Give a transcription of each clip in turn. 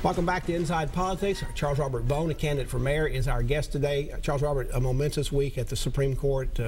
Welcome back to Inside Politics. Charles Robert Bone, a candidate for mayor, is our guest today. Charles Robert, a momentous week at the Supreme Court.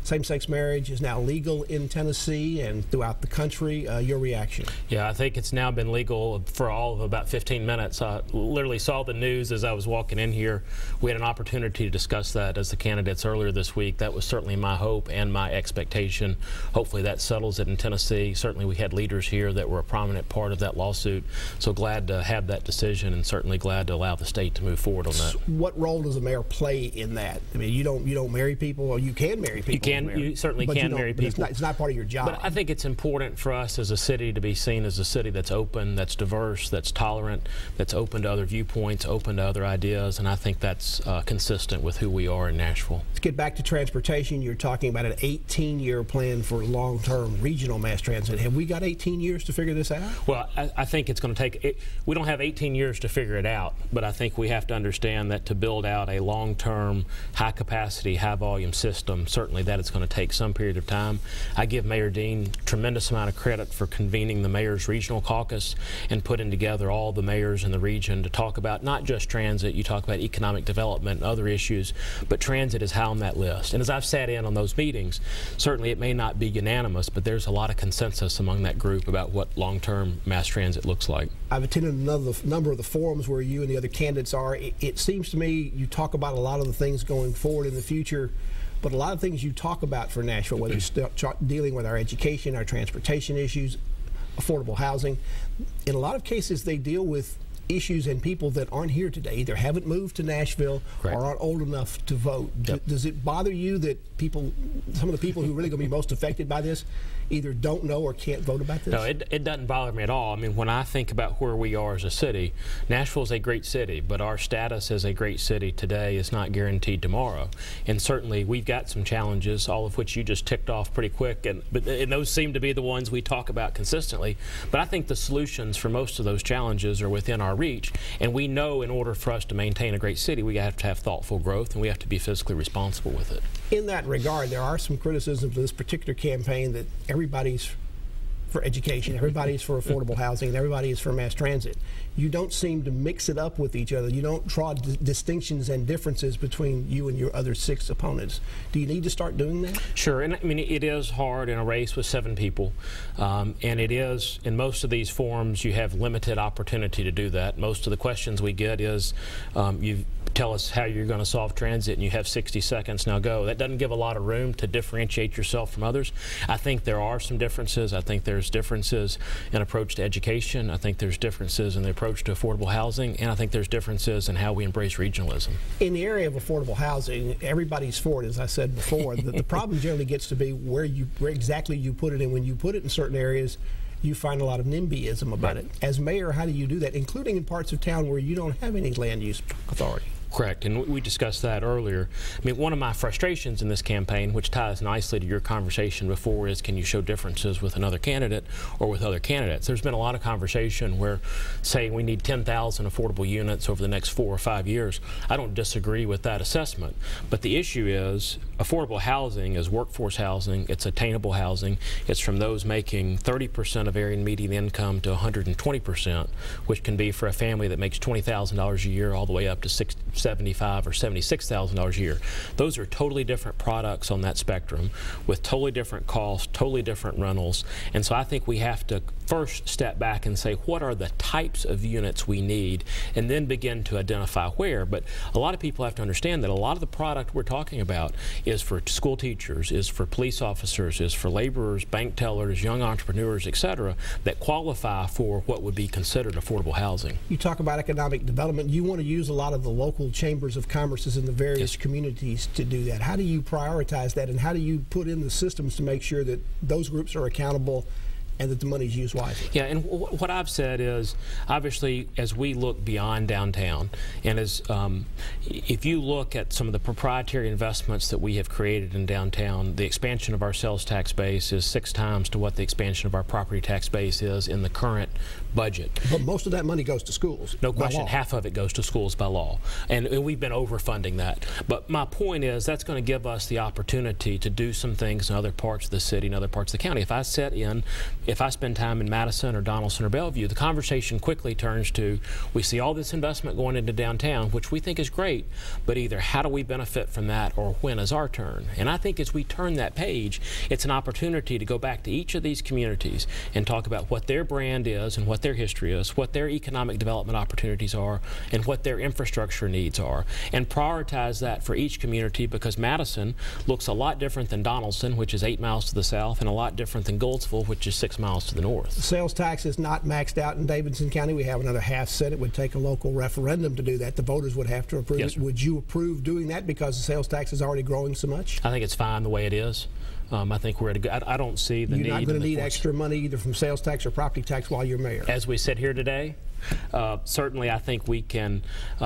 Same-sex marriage is now legal in Tennessee and throughout the country. Your reaction? Yeah, I think it's now been legal for all of about 15 minutes. I literally saw the news as I was walking in here. We had an opportunity to discuss that as the candidates earlier this week. That was certainly my hope and my expectation. Hopefully that settles it in Tennessee. Certainly we had leaders here that were a prominent part of that lawsuit. So glad to have that decision, and certainly glad to allow the state to move forward on that. What role does a mayor play in that? I mean, you don't marry people, or you can marry people. You certainly can marry people. It's not part of your job. But I think it's important for us as a city to be seen as a city that's open, that's diverse, that's tolerant, that's open to other viewpoints, open to other ideas, and I think that's consistent with who we are in Nashville. Let's get back to transportation. You're talking about an 18-year plan for long-term regional mass transit. Have we got 18 years to figure this out? Well, I think it's going to take we don't have 18 years to figure it out, but I think we have to understand that to build out a long-term, high-capacity, high-volume system, certainly that it's going to take some period of time. I give Mayor Dean a tremendous amount of credit for convening the Mayor's Regional Caucus and putting together all the mayors in the region to talk about not just transit. You talk about economic development and other issues, but transit is high on that list. And as I've sat in on those meetings, certainly it may not be unanimous, but there's a lot of consensus among that group about what long-term mass transit looks like. I've attended a number of the forums where you and the other candidates are. It seems to me you talk about a lot of the things going forward in the future, but a lot of things you talk about for Nashville, whether it's dealing with our education, our transportation issues, affordable housing, in a lot of cases they deal with issues and people that aren't here today, either haven't moved to Nashville or aren't old enough to vote. Yep. Does it bother you that some of the people who are really going to be most affected by this either don't know or can't vote about this? No, it doesn't bother me at all. I mean, when I think about where we are as a city, Nashville is a great city, but our status as a great city today is not guaranteed tomorrow. And certainly we've got some challenges, all of which you just ticked off pretty quick, and those seem to be the ones we talk about consistently. But I think the solutions for most of those challenges are within our reach, and we know in order for us to maintain a great city, we have to have thoughtful growth, and we have to be fiscally responsible with it. In that regard, there are some criticisms of this particular campaign that everybody's for education, everybody's for affordable housing, and everybody is for mass transit. You don't seem to mix it up with each other. You don't draw distinctions and differences between you and your other 6 opponents. Do you need to start doing that? Sure, and I mean, it is hard in a race with 7 people, and it is, in most of these forums, you have limited opportunity to do that. Most of the questions we get is, you tell us how you're going to solve transit and you have 60 seconds, now go. That doesn't give a lot of room to differentiate yourself from others. I think there are some differences. I think there's differences in approach to education. I think there's differences in the approach to affordable housing, and I think there's differences in how we embrace regionalism. In the area of affordable housing, everybody's for it, as I said before. The problem generally gets to be where exactly you put it, and when you put it in certain areas, you find a lot of NIMBYism about it. As mayor, how do you do that, including in parts of town where you don't have any land use authority? Correct, and we discussed that earlier. I mean, one of my frustrations in this campaign, which ties nicely to your conversation before, is can you show differences with another candidate or with other candidates? There's been a lot of conversation where saying we need 10,000 affordable units over the next 4 or 5 years. I don't disagree with that assessment, but the issue is affordable housing is workforce housing, it's attainable housing, it's from those making 30% of area and median income to 120%, which can be for a family that makes $20,000 a year all the way up to $75,000 or $76,000 a year. Those are totally different products on that spectrum with totally different costs, totally different rentals. And so I think we have to first step back and say, what are the types of units we need, and then begin to identify where. But a lot of people have to understand that a lot of the product we're talking about is for school teachers, is for police officers, is for laborers, bank tellers, young entrepreneurs, etc., that qualify for what would be considered affordable housing. You talk about economic development. You want to use a lot of the local chambers of commerces in the various communities to do that. How do you prioritize that, and how do you put in the systems to make sure that those groups are accountable and that the money is used wisely? Yeah, and what I've said is, obviously, as we look beyond downtown, and as if you look at some of the proprietary investments that we have created in downtown, the expansion of our sales tax base is 6 times to what the expansion of our property tax base is in the current budget. But most of that money goes to schools. No question, half of it goes to schools by law. And we've been overfunding that. But my point is that's going to give us the opportunity to do some things in other parts of the city and other parts of the county. If I spend time in Madison or Donaldson or Bellevue, the conversation quickly turns to, we see all this investment going into downtown, which we think is great, but either how do we benefit from that or when is our turn? And I think as we turn that page, it's an opportunity to go back to each of these communities and talk about what their brand is and what their history is, what their economic development opportunities are, and what their infrastructure needs are, and prioritize that for each community, because Madison looks a lot different than Donaldson, which is 8 miles to the south, and a lot different than Goldsville, which is 6 miles to the north. The sales tax is not maxed out in Davidson County. We have another half cent. It would take a local referendum to do that. The voters would have to approve Yes, it. sir. Would you approve doing that because the sales tax is already growing so much? I think it's fine the way it is. I think we're at a good, I don't see the need. You're not going to need extra money either from sales tax or property tax while you're mayor. As we sit here today, certainly I think we can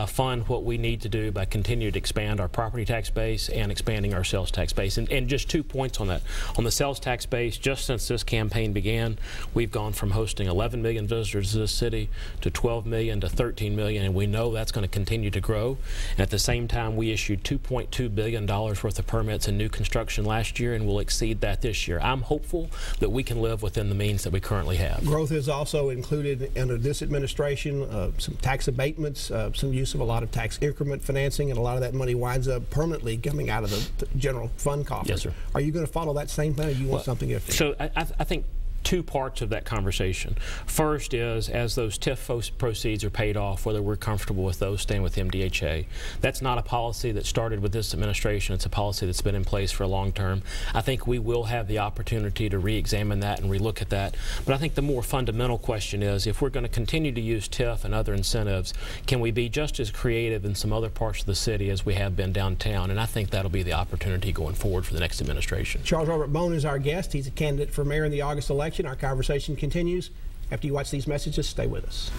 fund what we need to do by continuing to expand our property tax base and expanding our sales tax base. And just 2 points on that. On the sales tax base, just since this campaign began, we've gone from hosting 11 million visitors to this city to 12 million to 13 million, and we know that's going to continue to grow. And at the same time, we issued $2.2 billion worth of permits in new construction last year, and we'll exceed that this year. I'm hopeful that we can live within the means that we currently have. Growth is also included under this administration. Some tax abatements, some use of a lot of tax increment financing, and a lot of that money winds up permanently coming out of the general fund coffers. Yes, sir. Are you going to follow that same plan, or do you want something different? So I think two parts of that conversation. First is, as those TIF proceeds are paid off, whether we're comfortable with those staying with MDHA. That's not a policy that started with this administration. It's a policy that's been in place for a long term. I think we will have the opportunity to re-examine that and relook at that. But I think the more fundamental question is, if we're going to continue to use TIF and other incentives, can we be just as creative in some other parts of the city as we have been downtown? And I think that'll be the opportunity going forward for the next administration. Charles Robert Bone is our guest. He's a candidate for mayor in the August election. Our conversation continues after you watch these messages. Stay with us.